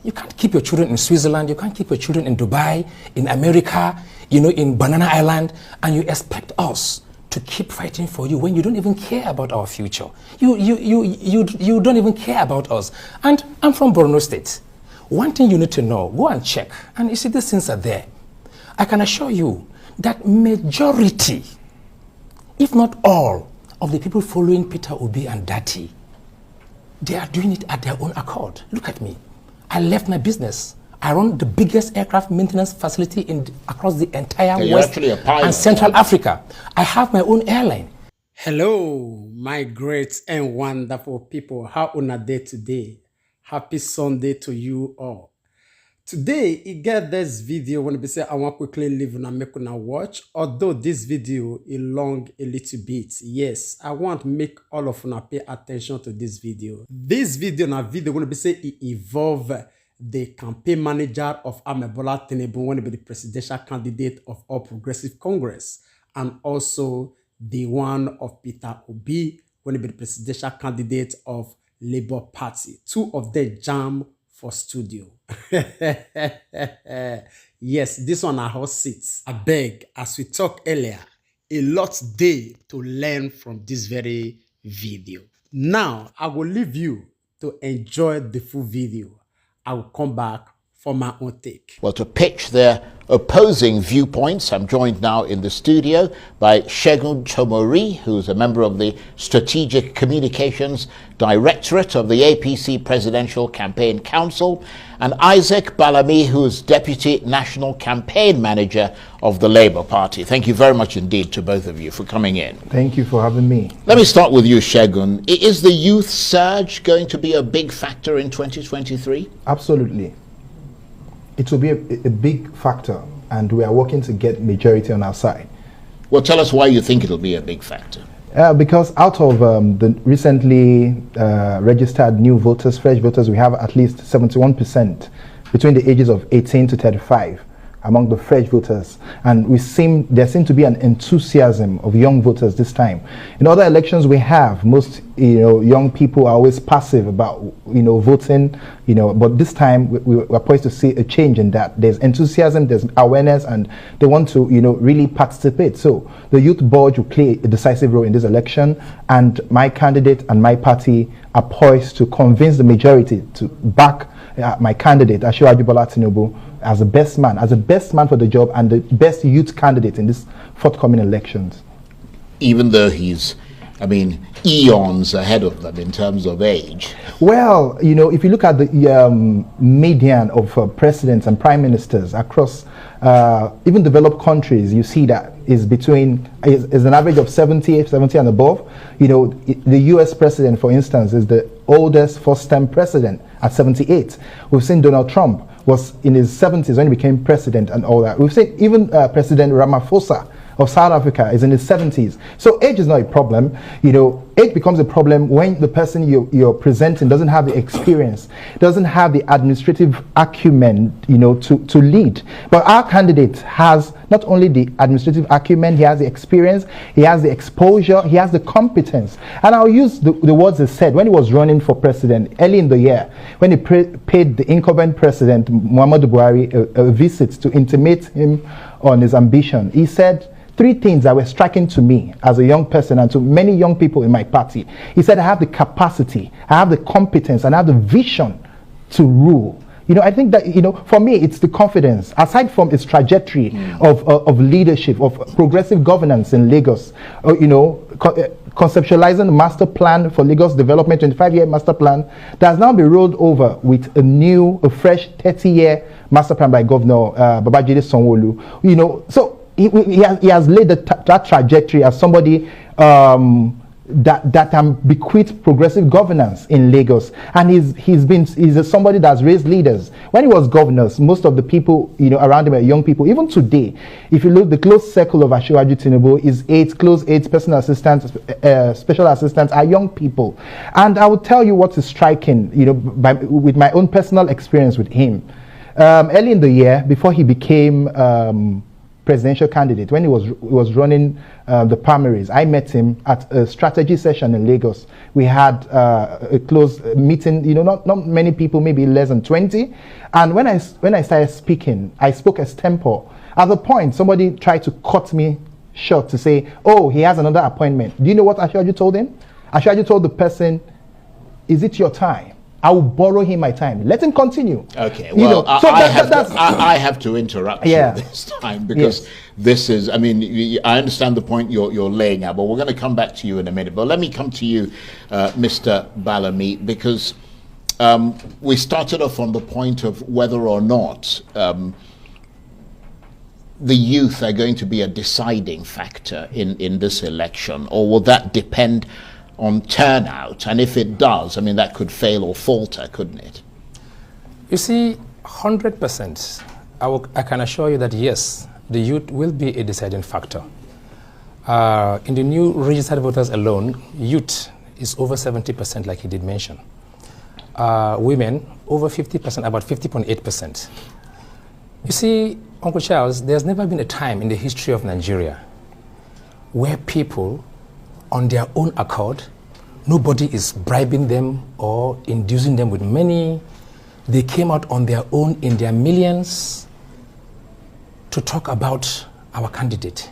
You can't keep your children in Switzerland, you can't keep your children in Dubai, in America, in Banana Island, and you expect us to keep fighting for you when you don't even care about our future. You don't even care about us. And I'm from Borno State. One thing you need to know, go and check, and you see these things are there. I can assure you that majority, if not all, of the people following Peter Obi and Dati, they are doing it at their own accord. Look at me. I left my business. I run the biggest aircraft maintenance facility across the entire West and Central Africa. I have my own airline. Hello, my great and wonderful people. How una day today? Happy Sunday to you all. Today, you get this video when I say I want quickly leave and make una watch. Although this video is long a little bit, yes, I want to make all of una pay attention to this video. This video na video when I say it involve the campaign manager of Amebola Tinibu when he be the presidential candidate of All Progressive Congress, and also the one of Peter Obi when he be the presidential candidate of Labour Party. Two of them jam for studio. Yes, this one are hot seats. I beg, as we talked earlier, a lot there to learn from this very video. Now, I will leave you to enjoy the full video. I will come back for my own take. Well, to pitch their opposing viewpoints, I'm joined now in the studio by Segun Tomori, who's a member of the Strategic Communications Directorate of the APC Presidential Campaign Council, and Isaac Balami, who's Deputy National Campaign Manager of the Labour Party. Thank you very much indeed to both of you for coming in. Thank you for having me. Let me start with you, Segun. Is the youth surge going to be a big factor in 2023? Absolutely. It will be a big factor, and we are working to get majority on our side. Well, tell us why you think it'll be a big factor. Because out of the recently registered new voters, fresh voters, we have at least 71% between the ages of 18 to 35 among the fresh voters, and there seems to be an enthusiasm of young voters this time. In other elections we have, most young people are always passive about voting, but this time we're poised to see a change in that. There's enthusiasm, there's awareness, and they want to really participate. So the youth board will play a decisive role in this election, and my candidate and my party are poised to convince the majority to back my candidate, Asiwaju Bola Tinubu, as the best man for the job and the best youth candidate in this forthcoming elections. Even though he's, eons ahead of them in terms of age. Well, if you look at the median of presidents and prime ministers across even developed countries, you see that is an average of 70 and above. The US president, for instance, is the oldest first-term president at 78. We've seen Donald Trump was in his 70s when he became president and all that. We've seen even President Ramaphosa of South Africa is in his 70s. So age is not a problem. Age becomes a problem when the person you're presenting doesn't have the experience, doesn't have the administrative acumen, to lead. But our candidate has not only the administrative acumen, he has the experience, he has the exposure, he has the competence. And I'll use the words he said when he was running for president early in the year, when he paid the incumbent president, Muhammadu Buhari, a visit to intimate him on his ambition. He said three things that were striking to me as a young person and to many young people in my party. He said, I have the capacity, I have the competence, and I have the vision to rule. I think that, for me, it's the confidence, aside from its trajectory of leadership, of progressive governance in Lagos, conceptualizing the master plan for Lagos development, 25-year master plan, that has now been rolled over with a fresh 30-year master plan by Governor Babajide Sanwo-Olu. So he has laid that trajectory as somebody that bequeathed progressive governance in Lagos, and he's somebody that's raised leaders. When he was governor, most of the people around him are young people. Even today, if you look, the close circle of Asiwaju Tinubu, his close aides, personal assistants, special assistants are young people. And I will tell you what is striking, with my own personal experience with him. Early in the year, before he became presidential candidate, when he was running the primaries, I met him at a strategy session in Lagos. We had a close meeting, you know, not many people, maybe less than 20. And when I started speaking, I spoke extempore. At the point, somebody tried to cut me short to say, oh, he has another appointment. Do you know what Ashwaju told him? Ashwaju told the person, is it your time? I will borrow him my time. Let him continue. Okay, well, I have to interrupt you this time, because this is, I mean, I understand the point you're laying out, but we're going to come back to you in a minute. But let me come to you, Mr. Balami, because we started off on the point of whether or not the youth are going to be a deciding factor in this election, or will that depend on turnout? And if it does, I mean, that could fail or falter, couldn't it? You see, 100%, I can assure you that yes, the youth will be a deciding factor. In the new registered voters alone, youth is over 70%, like he did mention. Women, over 50%, about 50.8%. You see, Uncle Charles, there's never been a time in the history of Nigeria where people, on their own accord, nobody is bribing them or inducing them with money. They came out on their own in their millions to talk about our candidate,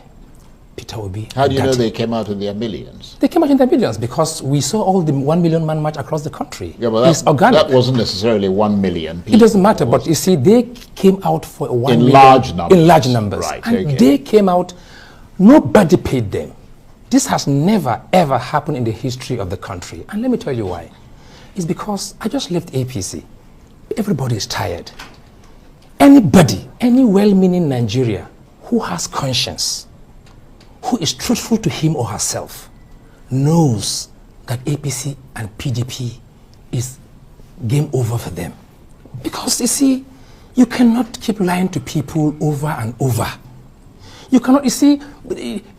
Peter Obi. How do you know they came out in their millions? They came out in their millions because we saw all the 1 million man march across the country. Yeah, but it's organic. That wasn't necessarily 1 million people. It doesn't matter, but you see, they came out for 1 million. Large numbers. In large numbers. Right, and okay. They came out, nobody paid them. This has never, ever happened in the history of the country. And let me tell you why. It's because I just left APC. Everybody is tired. Anybody, any well-meaning Nigeria who has conscience, who is truthful to him or herself, knows that APC and PDP is game over for them. Because you see, you cannot keep lying to people over and over. You cannot, you see,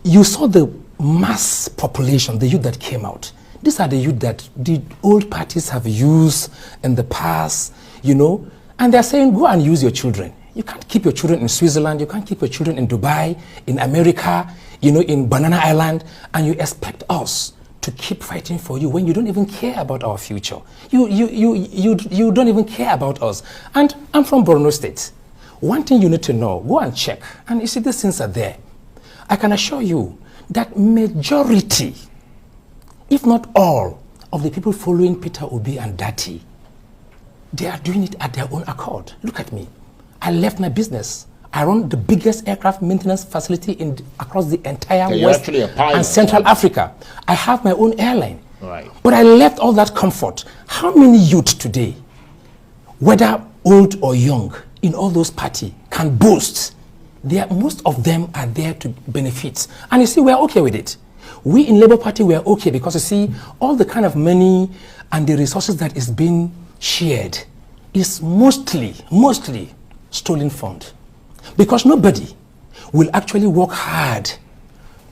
you saw the mass population, the youth that came out. These are the youth that the old parties have used in the past, you know, and they're saying, go and use your children. You can't keep your children in Switzerland, you can't keep your children in Dubai, in America, you know, in Banana Island, and you expect us to keep fighting for you when you don't even care about our future. You don't even care about us. And I'm from Borno State. One thing you need to know, go and check, and you see these things are there. I can assure you that majority, if not all, of the people following Peter Obi and Dati, they are doing it at their own accord. Look at me. I left my business. I run the biggest aircraft maintenance facility across the entire West and Central Africa. I have my own airline. Right. But I left all that comfort. How many youth today, whether old or young, in all those parties, can boast? Most of them are there to benefit. And you see, we're okay with it. We in Labour Party, we're okay because you see, all the kind of money and the resources that is being shared is mostly stolen fund. Because nobody will actually work hard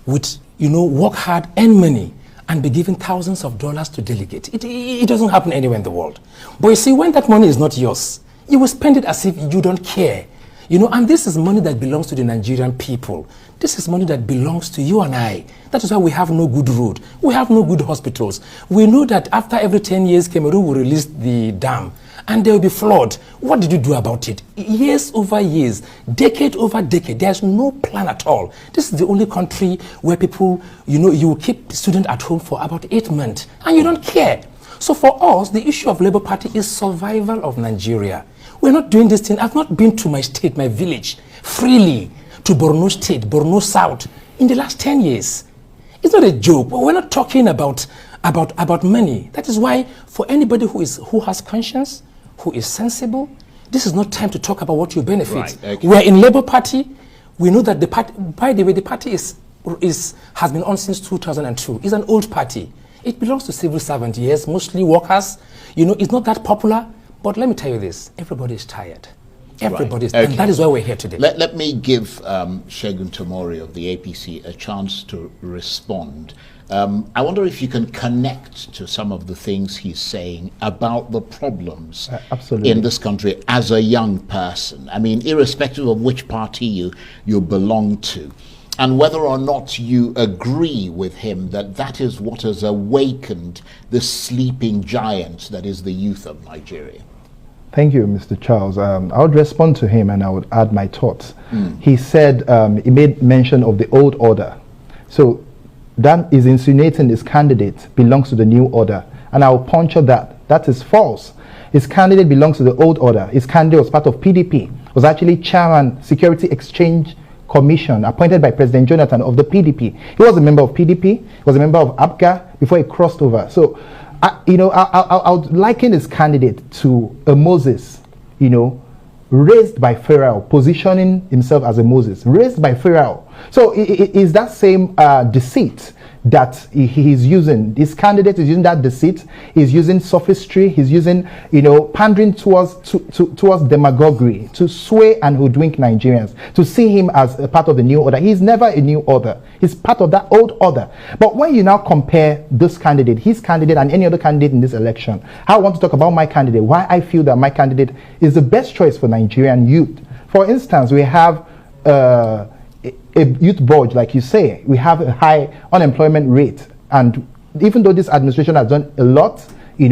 earn money and be given thousands of dollars to delegate. It doesn't happen anywhere in the world. But you see, when that money is not yours, you will spend it as if you don't care. You know, and this is money that belongs to the Nigerian people. This is money that belongs to you and I. That is why we have no good road. We have no good hospitals. We know that after every 10 years, Cameroon will release the dam and there will be flood. What did you do about it? Years over years, decade over decade, there's no plan at all. This is the only country where people, you know, you keep students at home for about 8 months and you don't care. So for us, the issue of Labour Party is survival of Nigeria. We're not doing this thing. I've not been to my state, my village, freely to Borno State, Borno South, in the last 10 years. It's not a joke. We're not talking about money. That is why for anybody who has conscience, who is sensible, this is not time to talk about what you benefit. Right, okay. We're in Labour Party. We know that the party, by the way, the party has been on since 2002. It's an old party. It belongs to civil servants, yes, mostly workers. You know, it's not that popular. But let me tell you this, everybody is tired. Everybody is, and that is why we're here today. Let me give Segun Tomori of the APC a chance to respond. I wonder if you can connect to some of the things he's saying about the problems Absolutely. in this country as a young person. I mean, irrespective of which party you belong to, and whether or not you agree with him that that is what has awakened the sleeping giant that is the youth of Nigeria. Thank you, Mr. Charles. I would respond to him and I would add my thoughts. He said, he made mention of the old order. So that is insinuating his candidate belongs to the new order. And I'll puncture that. That is false. His candidate belongs to the old order. His candidate was part of PDP, was actually chairman, Security Exchange Commission, appointed by President Jonathan of the PDP. He was a member of PDP, he was a member of APGA before he crossed over. So, I would liken his candidate to a Moses, raised by Pharaoh, positioning himself as a Moses, raised by Pharaoh. So is that same deceit that he's using. This candidate is using that deceit, he's using sophistry, he's using, pandering towards demagoguery to sway and hoodwink Nigerians, to see him as a part of the new order. He's never a new order. He's part of that old order. But when you now compare this candidate, his candidate, and any other candidate in this election, I want to talk about my candidate, why I feel that my candidate is the best choice for Nigerian youth. For instance, we have a youth bulge, like you say. We have a high unemployment rate, and even though this administration has done a lot, in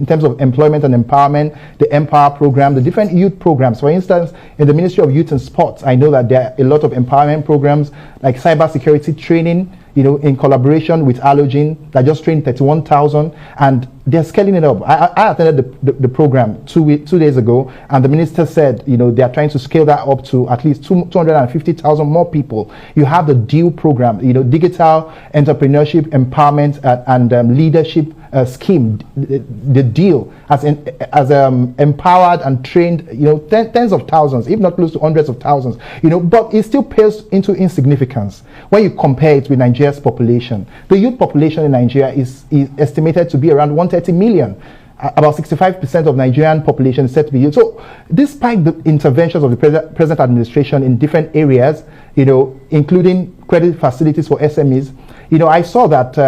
terms of employment and empowerment, the Empower program, the different youth programs. For instance, in the Ministry of Youth and Sports, I know that there are a lot of empowerment programs like cybersecurity training, in collaboration with Allogen, that just trained 31,000, and they're scaling it up. I attended the program 2 days ago, and the minister said, they are trying to scale that up to at least 250,000 more people. You have the DEAL program, digital entrepreneurship, empowerment, and leadership scheme. The DEAL has empowered and trained, tens of thousands, if not close to hundreds of thousands, but it still pales into insignificance when you compare it with Nigeria's population. The youth population in Nigeria is estimated to be around 130 million. About 65% of Nigerian population is said to be youth. So despite the interventions of the present administration in different areas, including credit facilities for SMEs, I saw that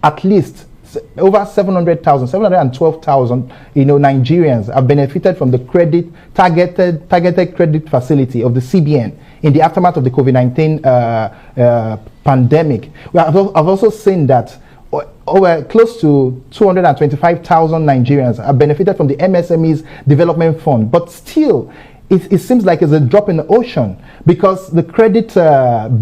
at least over 712,000, Nigerians have benefited from the targeted credit facility of the CBN in the aftermath of the COVID-19 pandemic. I've also seen that over close to 225,000 Nigerians have benefited from the MSMEs Development Fund, but still, it seems like it's a drop in the ocean, because the Credit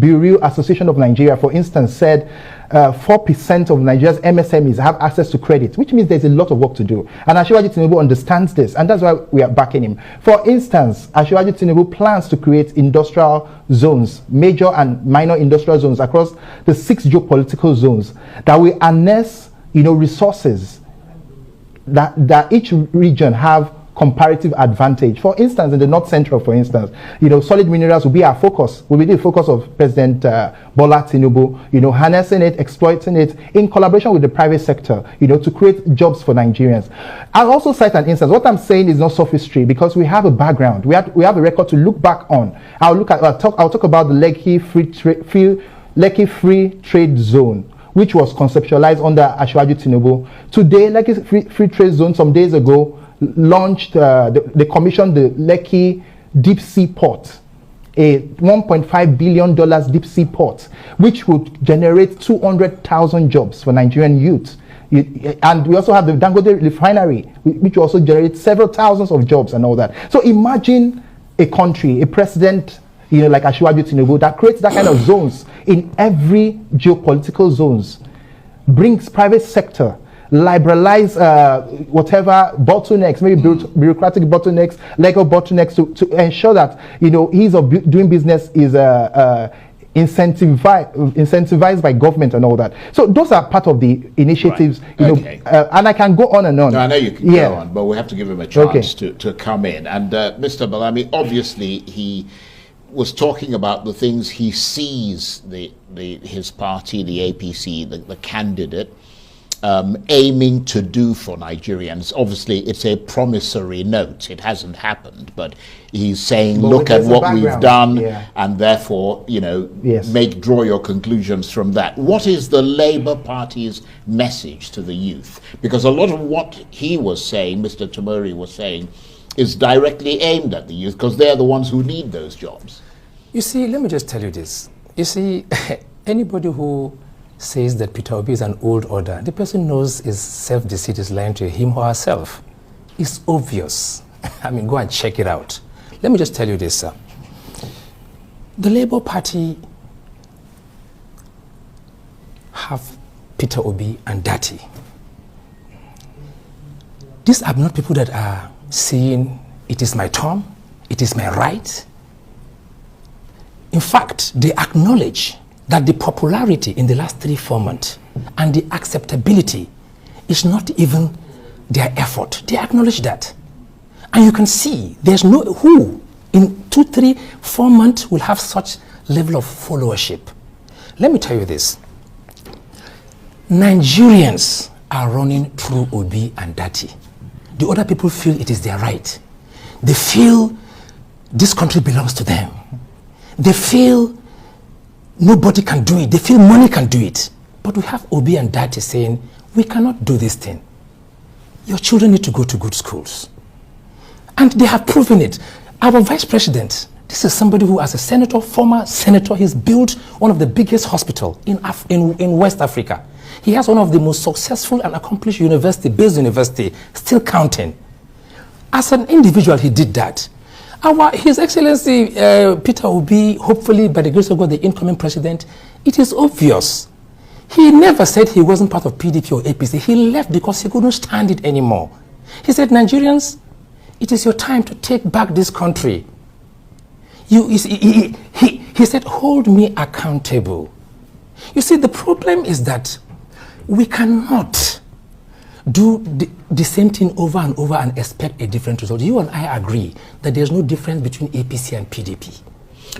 Bureau Association of Nigeria, for instance, said 4% of Nigeria's MSMEs have access to credit, which means there's a lot of work to do. And Asiwaju Tinibu understands this, and that's why we are backing him. For instance, Asiwaju Tinibu plans to create industrial zones, major and minor industrial zones across the 6 geopolitical zones that will harness, resources that each region have comparative advantage. For instance, in the North Central, for instance, solid minerals will be our focus, will be the focus of President Bola Tinubu, harnessing it, exploiting it in collaboration with the private sector, to create jobs for Nigerians. I'll also cite an instance. What I'm saying is not sophistry, because we have a background, we have a record to look back on. I'll talk about the Lekki Free Trade Zone, which was conceptualized under Asiwaju Tinubu. Today, Lekki Free Trade Zone, some days ago, launched, they commissioned the Lekki Deep Sea Port, a $1.5 billion deep sea port, which would generate 200,000 jobs for Nigerian youth. And we also have the Dangote refinery, which also generates several thousands of jobs and all that. So imagine a country, a president, like Asiwaju Tinubu, that creates that kind of zones in every geopolitical zones, brings private sector, liberalize whatever bottlenecks, maybe bureaucratic bottlenecks, legal bottlenecks, to ensure that ease of doing business is incentivized by government and all that. So those are part of the initiatives, Okay. And I can go on and on. No, I know you can go on, but we have to give him a chance to come in. And Mr. Balami, obviously he was talking about the things he sees his party, the APC, the candidate, aiming to do for Nigerians? Obviously, it's a promissory note. It hasn't happened, but he's saying, look at what we've done, and therefore, you know, draw your conclusions from that. What is the Labour Party's message to the youth? Because a lot of what he was saying, Mr. Tomori was saying, is directly aimed at the youth, because they're the ones who need those jobs. You see, let me just tell you this. You see, anybody who says that Peter Obi is an old order, the person knows his self-deceit is lying to him or herself. It's obvious. I mean, go and check it out. Let me just tell you this, sir. The Labour Party have Peter Obi and Dati. These are not people that are saying, it is my turn, it is my right. In fact, they acknowledge that the popularity in the last 3-4 months and the acceptability is not even their effort. They acknowledge that. And you can see there's no who in 2, 3, 4 months will have such level of followership. Let me tell you this. Nigerians are running through Obi and Dati. The other people feel it is their right. They feel this country belongs to them. They feel nobody can do it. They feel money can do it. But we have Obi and Dati saying, we cannot do this thing. Your children need to go to good schools. And they have proven it. Our vice president, this is somebody who, as a senator, former senator, he's built one of the biggest hospitals in West Africa. He has one of the most successful and accomplished based university, still counting. As an individual, he did that. His Excellency Peter Obi, hopefully by the grace of God, the incoming president, it is obvious. He never said he wasn't part of PDP or APC. He left because he couldn't stand it anymore. He said, Nigerians, it is your time to take back this country. He said, hold me accountable. You see, the problem is that we cannot do the same thing over and over and expect a different result. You and I agree that there's no difference between APC and PDP.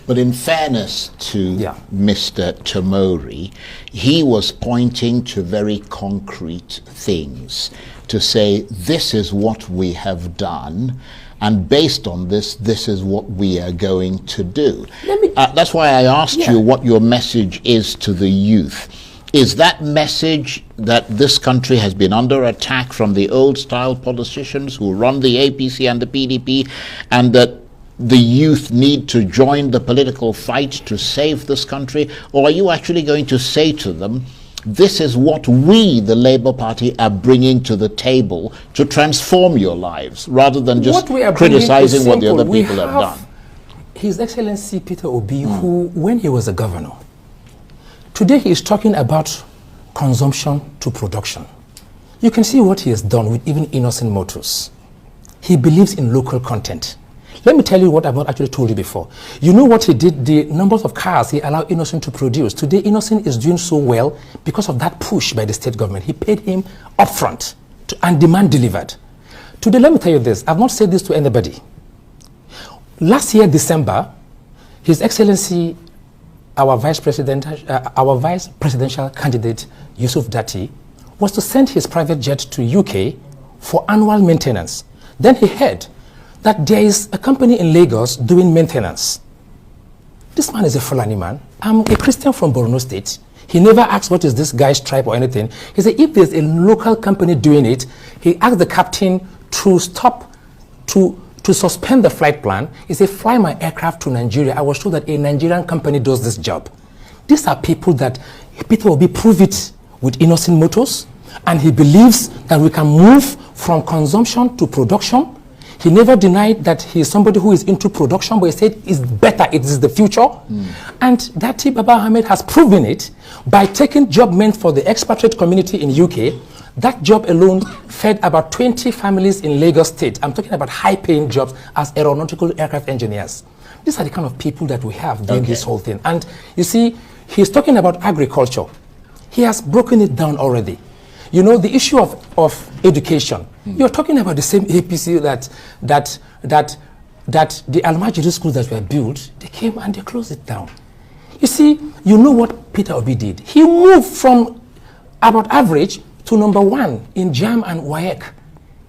But in fairness to Mr. Tomori, he was pointing to very concrete things to say, this is what we have done, and based on this, this is what we are going to do. That's why I asked you what your message is to the youth. Is that message that this country has been under attack from the old-style politicians who run the APC and the PDP, and that the youth need to join the political fight to save this country? Or are you actually going to say to them, this is what we, the Labour Party, are bringing to the table to transform your lives, rather than just criticizing what the other people have done? His Excellency Peter Obi, who, when he was a governor, today he is talking about consumption to production. You can see what he has done with even Innocent Motors. He believes in local content. Let me tell you what I've not actually told you before. You know what he did, the numbers of cars he allowed Innocent to produce. Today, Innocent is doing so well because of that push by the state government. He paid him upfront and demand delivered. Today, let me tell you this. I've not said this to anybody. Last year, December, His Excellency, our vice presidential candidate, Yusuf Dati, was to send his private jet to UK for annual maintenance. Then he heard that there is a company in Lagos doing maintenance. This man is a Fulani man. I'm a Christian from Borno State. He never asked what is this guy's tribe or anything. He said if there's a local company doing it, he asked the captain to suspend the flight plan. He said, fly my aircraft to Nigeria. I was told that a Nigerian company does this job. These are people that Peter Obi prove it with Innocent Motors, and he believes that we can move from consumption to production. He never denied that he is somebody who is into production, but he said it's better, it is the future. And Dati Baba Ahmed has proven it by taking job meant for the expatriate community in UK. That job alone fed about 20 families in Lagos State. I'm talking about high-paying jobs as aeronautical aircraft engineers. These are the kind of people that we have doing this whole thing. And you see, he's talking about agriculture. He has broken it down already. You know, the issue of education. You're talking about the same APC that the Almajiri schools that were built, they came and they closed it down. You see, you know what Peter Obi did? He moved from about average to number 1 in JAM and WAEC.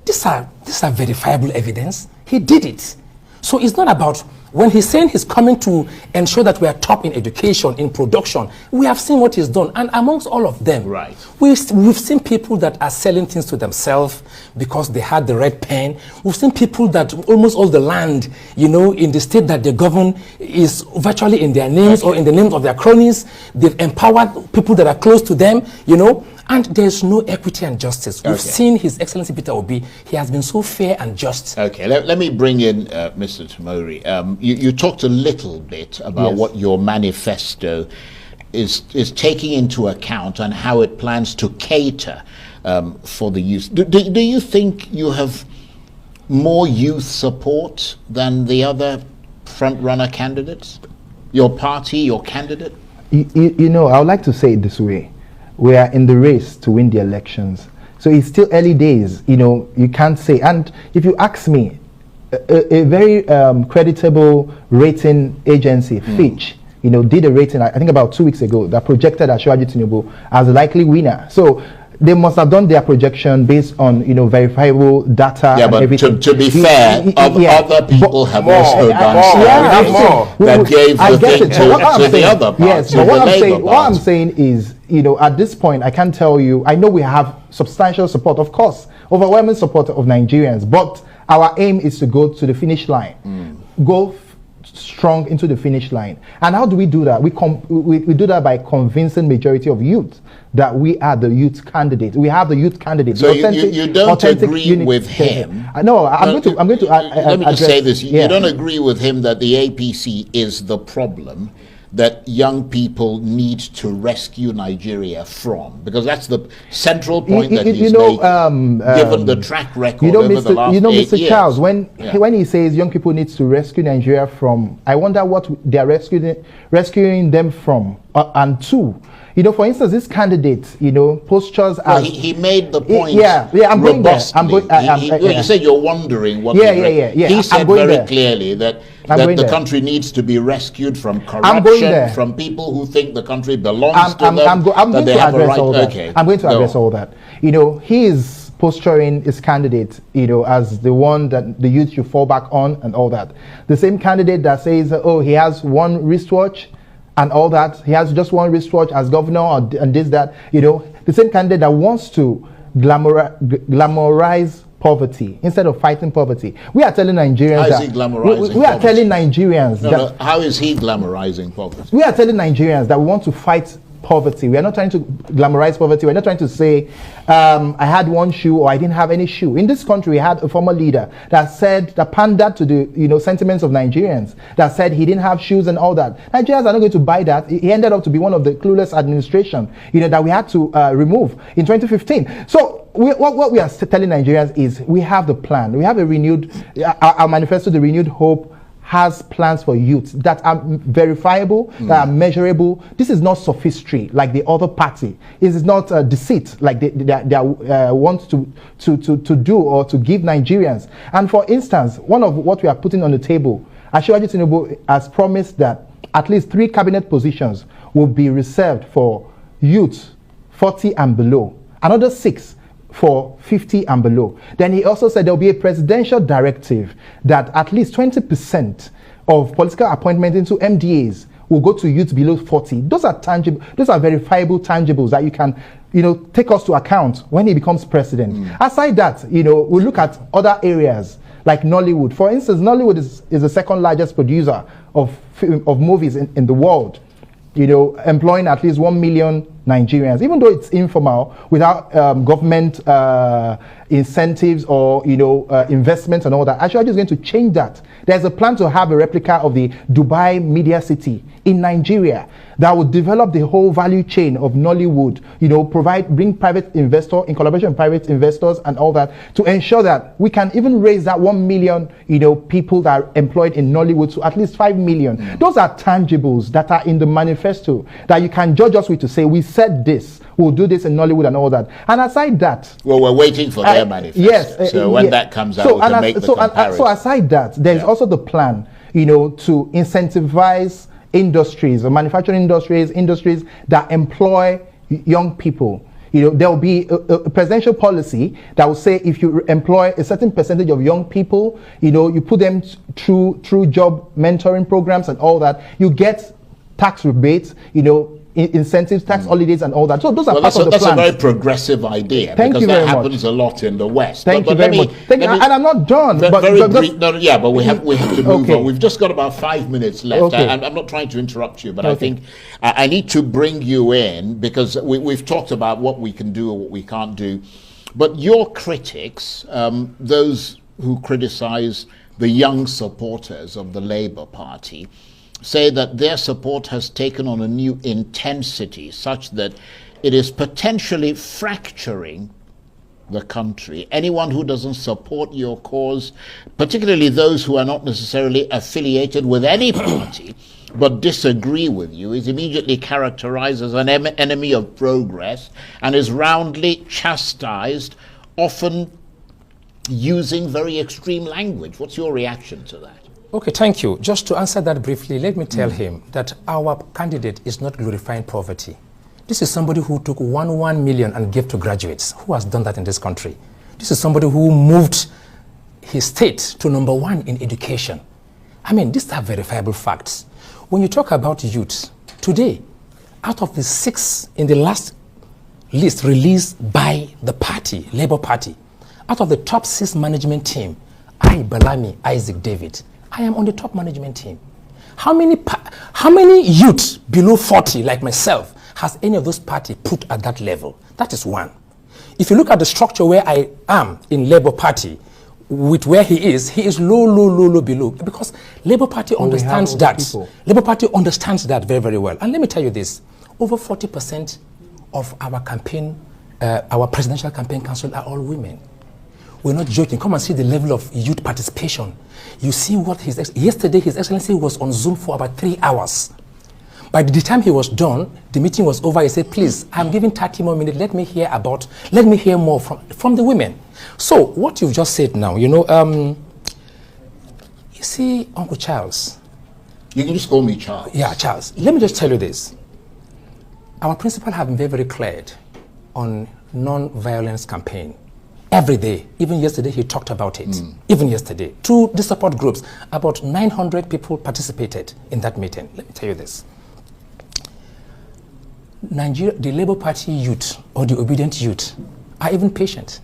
These are verifiable evidence. He did it. So it's not about, when he's saying he's coming to ensure that we are top in education, in production, we have seen what he's done. And amongst all of them, right, we've seen people that are selling things to themselves because they had the red pen. We've seen people that almost all the land, in the state that they govern is virtually in their names or in the names of their cronies. They've empowered people that are close to them, and there's no equity and justice. We've seen His Excellency Peter Obi. He has been so fair and just. Okay, let me bring in Mr. Tomori. You talked a little bit about what your manifesto is taking into account and how it plans to cater for the youth. Do you think you have more youth support than the other front-runner candidates? Your party, your candidate? I would like to say it this way. We are in the race to win the elections. So it's still early days, you can't say. And if you ask me, a very creditable rating agency, Fitch, did a rating, I think about 2 weeks ago, that projected Asiwaju Tinibu as a likely winner. So they must have done their projection based on, verifiable data and but everything. to be fair, other people have also done that gave the thing to the other part. Yes, but what I'm saying is, at this point, I can tell you, I know we have substantial support, of course, overwhelming support of Nigerians, but our aim is to go to the finish line, go strong into the finish line. And how do we do that? We do that by convincing majority of youth that we are the youth candidate. We have the youth candidate. So you don't agree with him? No, I'm going to let me just say this. You don't agree with him that the APC is the problem that young people need to rescue Nigeria from, because that's the central point that he's making, given the track record over the last 8 years. Mr. Charles, when he says young people need to rescue Nigeria from, I wonder what they are rescuing them from, and to. For instance, this candidate, postures as... he made the point I'm going there. You said you're wondering what... He said very clearly that the country needs to be rescued from corruption, from people who think the country belongs to them, I'm going to address all that. I'm going to address all that. He is posturing his candidate, as the one that the youth should fall back on and all that. The same candidate that says, he has one wristwatch, and all that, he has just one wristwatch as governor and this, that, the same candidate that wants to glamorize poverty instead of fighting poverty. We are telling Nigerians how is he glamorizing we are telling Nigerians how is he glamorizing poverty? We are telling Nigerians that we want to fight poverty. We are not trying to glamorize poverty. We're not trying to say, I had one shoe or I didn't have any shoe. In this country, we had a former leader that pandered to the sentiments of Nigerians, that said he didn't have shoes and all that. Nigerians are not going to buy that. He ended up to be one of the clueless administration, that we had to remove in 2015. So what we are telling Nigerians is we have the plan. We have a renewed, our manifesto, the renewed hope, has plans for youth that are verifiable, that are measurable. This is not sophistry like the other party. It is not deceit like they want to do or to give Nigerians. And for instance, one of what we are putting on the table, Asiwaju Tinibu has promised that at least 3 cabinet positions will be reserved for youth 40 and below, another 6 for 50 and below. Then he also said there will be a presidential directive that at least 20% of political appointments into MDAs will go to youth below 40. Those are tangible, those are verifiable tangibles that you can, take us to account when he becomes president. Aside that, we look at other areas like Nollywood. For instance, Nollywood is the second largest producer of movies in the world, employing at least 1 million Nigerians, even though it's informal, without government incentives or investments and all that. Actually, is going to change that. There's a plan to have a replica of the Dubai Media City in Nigeria that would develop the whole value chain of Nollywood. Bring private investor in collaboration with private investors and all that to ensure that we can even raise that 1 million people that are employed in Nollywood to at least 5 million. Those are tangibles that are in the manifesto that you can judge us with to say we said this, we'll do this in Nollywood and all that. And aside that, well, we're waiting for their manifesto. Yes. So when that comes out, we can make the comparison. So aside that, there's also the plan, to incentivize industries or manufacturing industries that employ young people. there will be a presidential policy that will say if you employ a certain percentage of young people, you put them through job mentoring programs and all that, you get tax rebates, incentives, tax holidays, and all that. So those are part of the plan. That's a very progressive idea. Thank you very much. Because that happens a lot in the West. Thank you very much. And I'm not done. But we have to move on. We've just got about 5 minutes left. Okay. I'm not trying to interrupt you, but I think I need to bring you in because we've talked about what we can do or what we can't do. But your critics, those who criticize the young supporters of the Labour Party, say that their support has taken on a new intensity such that it is potentially fracturing the country. Anyone who doesn't support your cause, particularly those who are not necessarily affiliated with any party but disagree with you, is immediately characterized as an enemy of progress and is roundly chastised, often using very extreme language. What's your reaction to that? Okay, thank you. Just to answer that briefly, let me tell him that our candidate is not glorifying poverty. This is somebody who took 1 million and gave to graduates. Who has done that in this country? This is somebody who moved his state to #1 in education. I mean, these are verifiable facts. When you talk about youth, today, out of the 6 in the last list released by the party, Labour Party, out of the top 6 management team, Balami, Isaac David, I am on the top management team. How many youth below 40 like myself has any of those parties put at that level? That is one. If you look at the structure where I am in Labour Party, with where he is low below, because Labour Party understands that. Labour Party understands that very, very well. And let me tell you this, over 40% of our campaign, our presidential campaign council are all women. We're not joking. Come and see the level of youth participation. You see what yesterday His Excellency was on Zoom for about 3 hours. By the time he was done, the meeting was over. He said, please, I'm giving 30 more minutes. Let me hear more from the women. So what you've just said now, you see, Uncle Charles. You can just call me Charles. Yeah, Charles. Let me just tell you this. Our principal have been very, very clear on non-violence campaign. Every day, even yesterday, he talked about it. Even yesterday, to the support groups, about 900 people participated in that meeting. Let me tell you this. Nigeria, the Labour Party youth or the obedient youth are even patient.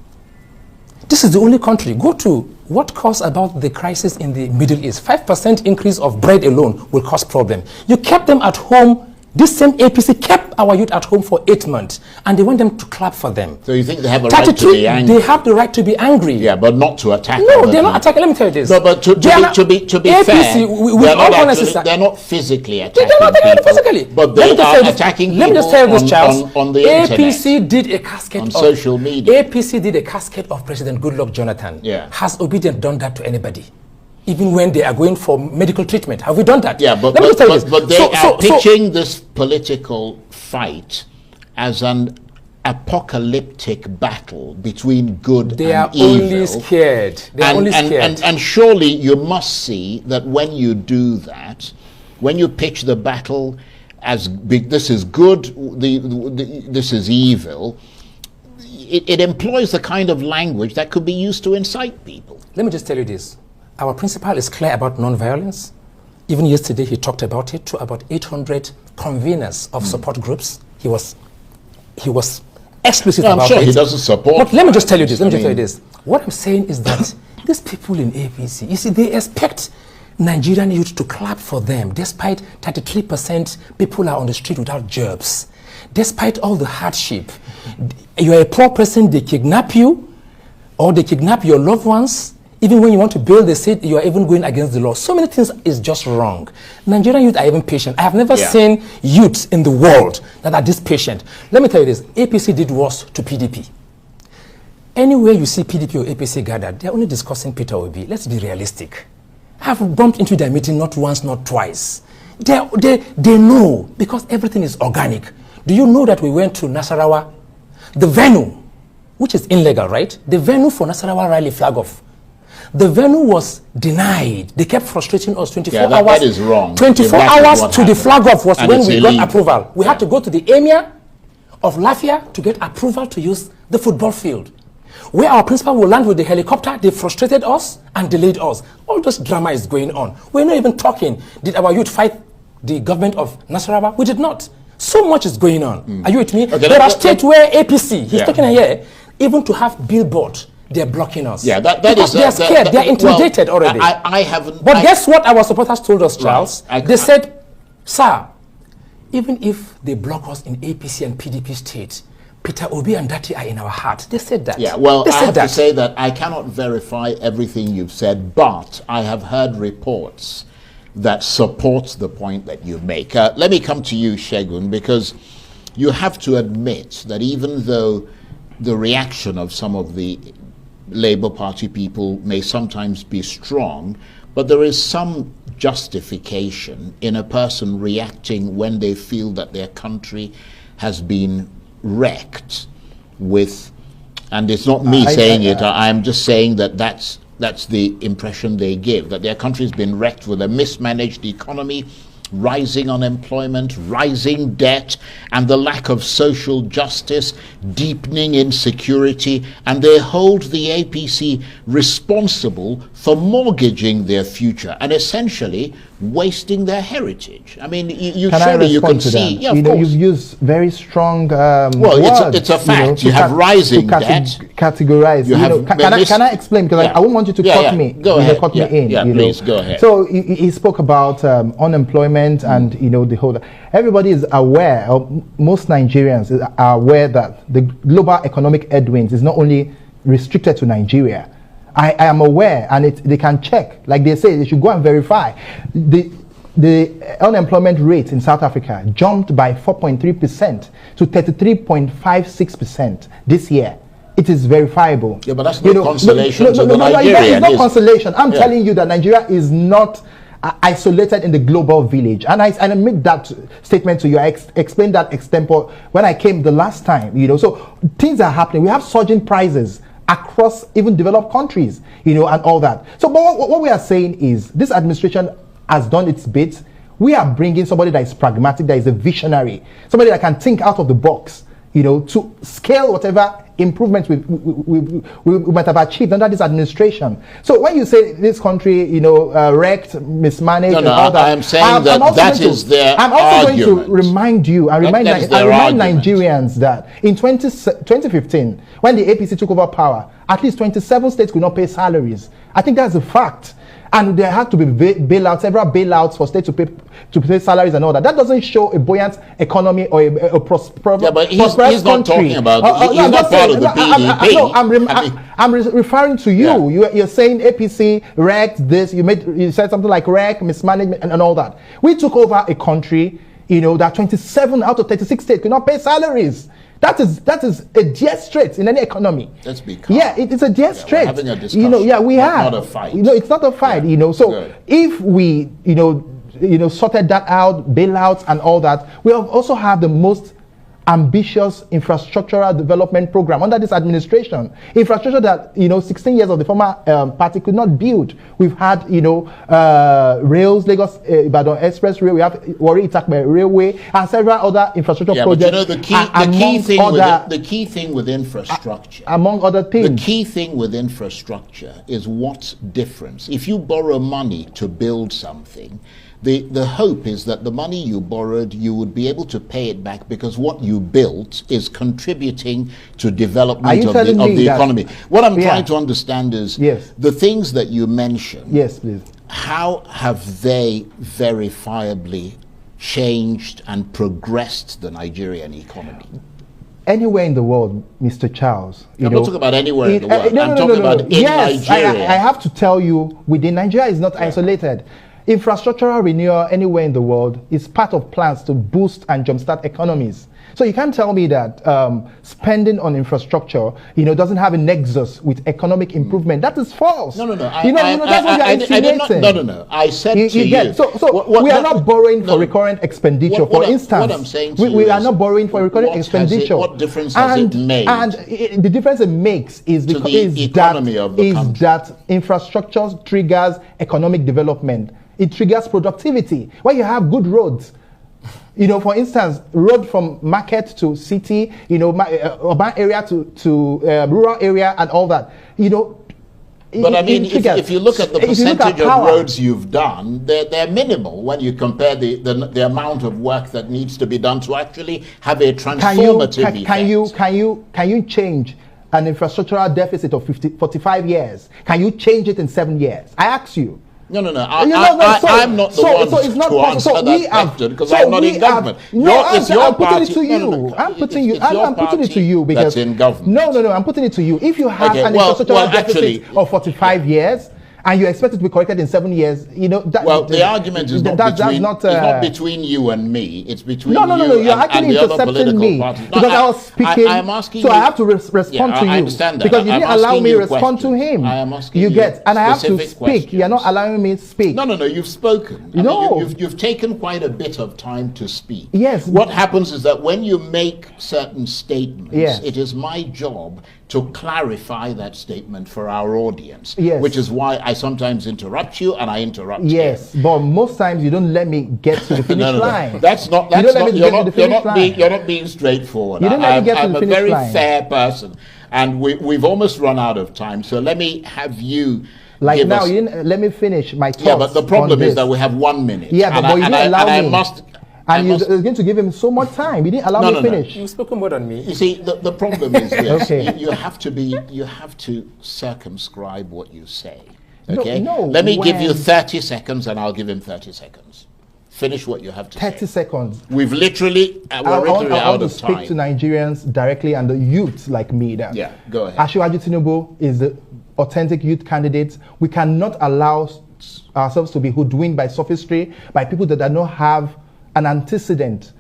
This is the only country. Go to what caused about the crisis in the Middle East. 5% increase of bread alone will cause problem. You kept them at home. This same APC kept our youth at home for 8 months, and they want them to clap for them. So you think they have a right to be angry? They have the right to be angry. Yeah, but not to attack. No, they're not attacking. Let me tell you this. No, but to be APC, fair, they're not physically attacking. They're not attacking physically. But they are attacking people. Let me just tell you this, Charles. On the internet. APC did a casket on social media. APC did a casket of President Goodluck Jonathan. Yeah. Has Obedient done that to anybody? Even when they are going for medical treatment. Have we done that? Yeah, but they are pitching this political fight as an apocalyptic battle between good and evil. They are only scared. They are only scared. And surely you must see that when you do that, when you pitch the battle as this is good, this is evil, it employs the kind of language that could be used to incite people. Let me just tell you this. Our principal is clear about non-violence. Even yesterday, he talked about it to about 800 conveners of support groups. He was explicit about it. I'm sure he doesn't support. But let me just tell you this. What I'm saying is that these people in APC, you see, they expect Nigerian youth to clap for them, despite 33% people are on the street without jobs. Despite all the hardship, you're a poor person, they kidnap you, or they kidnap your loved ones. Even when you want to build a seat, you are even going against the law. So many things is just wrong. Nigerian youth are even patient. I have never seen youths in the world that are this patient. Let me tell you this, APC did worse to PDP. Anywhere you see PDP or APC gathered, they're only discussing Peter Obi. Let's be realistic. I've bumped into their meeting not once, not twice. They know, because everything is organic. Do you know that we went to Nasarawa, the venue, which is illegal, right? The venue for Nasarawa rally flag off. The venue was denied. They kept frustrating us 24 hours. That is wrong. 24 hours to the flag off was when we got approval. We had to go to the emir of Lafayette to get approval to use the football field. Where our principal will land with the helicopter, they frustrated us and delayed us. All this drama is going on. We're not even talking. Did our youth fight the government of Nasarawa? We did not. So much is going on. Are you with me? Okay, there are states where APC, he's talking here, even to have billboard, they're blocking us. Yeah, that because is... they're scared, they're intimidated already. I haven't... But guess what our supporters told us, Charles? Right. They said, sir, even if they block us in APC and PDP states, Peter Obi and Dati are in our heart. They said that. Yeah, well, they I have that. to say that I cannot verify everything you've said, but I have heard reports that support the point that you make. Let me come to you, Segun, because you have to admit that even though the reaction of some of the Labour Party people may sometimes be strong, but there is some justification in a person reacting when they feel that their country has been wrecked with, and it's not me saying it, I'm just saying that that's the impression they give, that their country's been wrecked with a mismanaged economy, rising unemployment, rising debt, and the lack of social justice, deepening insecurity, and they hold the APC responsible for mortgaging their future and essentially wasting their heritage. I mean, you can see. Yeah, you know, course. you've used very strong well, words, it's a fact. You have rising debt. Categorize. Can I explain? Because I won't want you to cut me. Go ahead. Cut me in. Yeah, please go ahead. So he spoke about unemployment and the whole. Everybody is aware. Most Nigerians are aware that the global economic headwinds is not only restricted to Nigeria. I am aware, and they can check. Like they say, they should go and verify. The unemployment rate in South Africa jumped by 4.3% to 33.56% this year. It is verifiable. Yeah, but that's no consolation to the Nigerian. It's not consolation. I'm telling you that Nigeria is not isolated in the global village, and I made that statement to you. I explained that extempo when I came the last time. So things are happening. We have surging prices across even developed countries, and all that. So, but what we are saying is this administration has done its bit. We are bringing somebody that is pragmatic, that is a visionary, somebody that can think out of the box, to scale whatever improvements we might have achieved under this administration. So when you say this country, wrecked, mismanaged, and all that, I am saying that is their I'm also argument. going to remind you and remind Nigerians that in 2015, when the APC took over power, at least 27 states could not pay salaries. I think that's a fact. And there had to be bailouts, several bailouts for states to pay salaries and all that. That doesn't show a buoyant economy or a prosperous country. Yeah, but he's not talking about he's not part of the PDP. I'm referring to you. Yeah. You're saying APC wrecked this. You said something like wreck, mismanagement, and all that. We took over a country, that 27 out of 36 states could not pay salaries. That is a dead straight in any economy. Let's be calm. Yeah, it's a dead straight. We're having a discussion. We have. Not a fight. It's not a fight. So good. If we, sorted that out, bailouts and all that, we also have the most ambitious infrastructural development program under this administration. Infrastructure that 16 years of the former party could not build. We've had rails, Lagos Ibadan Expressway. We have Warri Itakpe Railway and several other infrastructure projects. But the key thing with infrastructure, among other things, the key thing with infrastructure is what's difference. If you borrow money to build something, the hope is that the money you borrowed, you would be able to pay it back because what you built is contributing to development of the economy. What I'm trying to understand is the things that you mentioned. Yes, please. How have they verifiably changed and progressed the Nigerian economy? Anywhere in the world, Mr. Charles. I'm not talking about anywhere in the world. I'm talking about in Nigeria. I have to tell you, within Nigeria is not isolated. Infrastructural renewal anywhere in the world is part of plans to boost and jumpstart economies. So you can't tell me that spending on infrastructure, doesn't have a nexus with economic improvement. That is false. No. That's what you're insinuating. No. I said to you. So we are not borrowing for recurrent expenditure. For instance, what I'm saying to we are not borrowing for recurrent expenditure. What difference has it made? And the difference it makes is that infrastructure triggers economic development. It triggers productivity. When you have good roads, You know, for instance, road from market to city, you know, urban area to rural area and all that. You know. But I mean, if you look at the percentage of roads you've done, they're minimal when you compare the amount of work that needs to be done to actually have a transformative effect. Can you change an infrastructural deficit of 45 years? Can you change it in 7 years? I ask you. No. I'm not the one to answer that question because I'm not in government. I'm putting it to you. I'm putting it to you because that's in government. No. I'm putting it to you. If you have an infrastructural deficit of 45 years and you expect it to be corrected in 7 years, you know. The argument is not between you and me. It's between you you're and the other political parties. Because I was speaking. I'm asking so you, I have to respond to you. I understand that. Because you didn't allow me to respond to him. I am asking you get, and I have to speak. Questions. You're not allowing me to speak. No. You've spoken. No. You've taken quite a bit of time to speak. Yes. What happens is that when you make certain statements, yes, it is my job to clarify that statement for our audience. Yes. Which is why I sometimes interrupt you and I interrupt you. Yes, but most times you don't let me get to the finish line. That's not. You're not being straightforward. You don't let me get to the finish line. I'm a very fair person, and we've almost run out of time. So let me have you. Like now, you didn't let me finish my thoughts. Yeah, but the problem is that we have 1 minute. Yeah, but you didn't allow me. And you're going to give him so much time. You didn't allow me to finish. You've spoken more than me. You see, the problem is this. Okay. You have to circumscribe what you say. Okay? No, let me give you 30 seconds and I'll give him 30 seconds. Finish what you have to say. 30 seconds. We're literally out of time. I want to speak to Nigerians directly and the youth like me. Yeah, go ahead. Asiwaju Tinibu is the authentic youth candidate. We cannot allow ourselves to be hoodwinked by sophistry, by people that do not have an antecedent,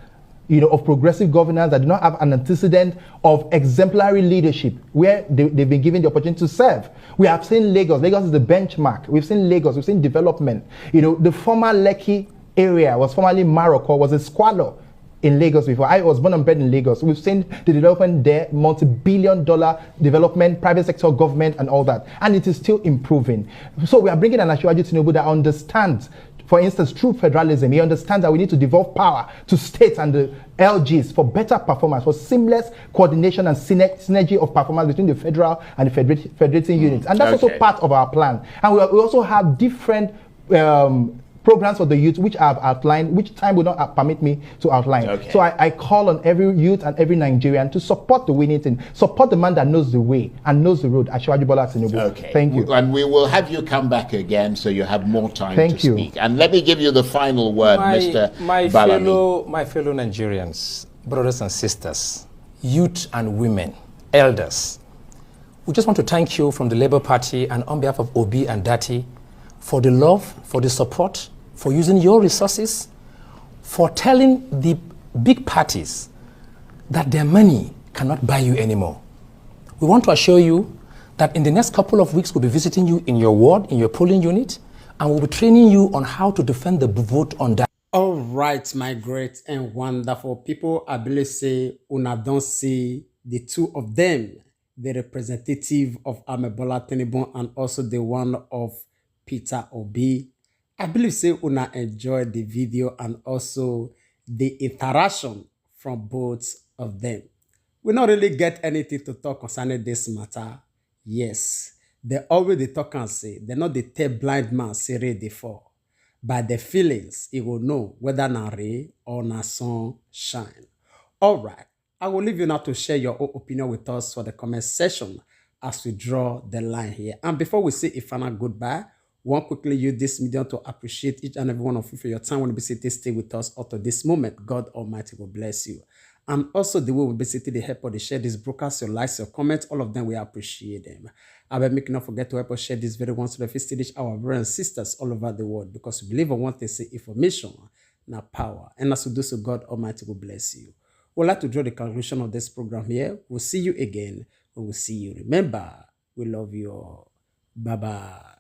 you know, of progressive governance, that do not have an antecedent of exemplary leadership, where they've been given the opportunity to serve. We have seen Lagos. Lagos is the benchmark. We've seen Lagos. We've seen development. You know, the former Lekki area was formerly Morocco, was a squalor in Lagos before. I was born and bred in Lagos. We've seen the development there, multi-billion-dollar development, private sector government and all that. And it is still improving. So we are bringing an Asiwaju Tinibu that understands, for instance, true federalism. He understands that we need to devolve power to states and the LGs for better performance, for seamless coordination and synergy of performance between the federal and the federating units. And that's also part of our plan. And we also have different programs for the youth, which I've outlined, which time will not permit me to outline. Okay. So I call on every youth and every Nigerian to support the winning team, support the man that knows the way and knows the road, Asiwaju Bola Tinubu. Okay. Thank you. And we will have you come back again so you have more time to speak. And let me give you the final word, Mr. Balami. My fellow Nigerians, brothers and sisters, youth and women, elders, we just want to thank you from the Labour Party and on behalf of Obi and Dati for the love, for the support, for using your resources, for telling the big parties that their money cannot buy you anymore. We want to assure you that in the next couple of weeks, we'll be visiting you in your ward, in your polling unit, and we'll be training you on how to defend the vote on that. All right, my great and wonderful people, I believe say una don't see the two of them, the representative of Bola Tinubu and also the one of Peter Obi. I believe say una enjoyed the video and also the interaction from both of them. We not really get anything to talk concerning this matter. Yes, they already talk and say, they not the tell blind man say ready for. By the feelings, he will know whether na rain or na sunshine. All right, I will leave you now to share your own opinion with us for the comment section as we draw the line here. And before we say a final goodbye, want quickly use this medium to appreciate each and every one of you for your time when you basically stay with us up to this moment. God Almighty will bless you. And also the way we basically the help or the share this broadcast, your likes, your comments, all of them, we appreciate them. I will make not forget to help us share this very once to the face stage our brothers and sisters all over the world, because we believe on one thing, say information, not power. And as we do so, God Almighty will bless you. We'd like to draw the conclusion of this program here. We'll see you again when we see you. Remember, we love you all. Bye-bye.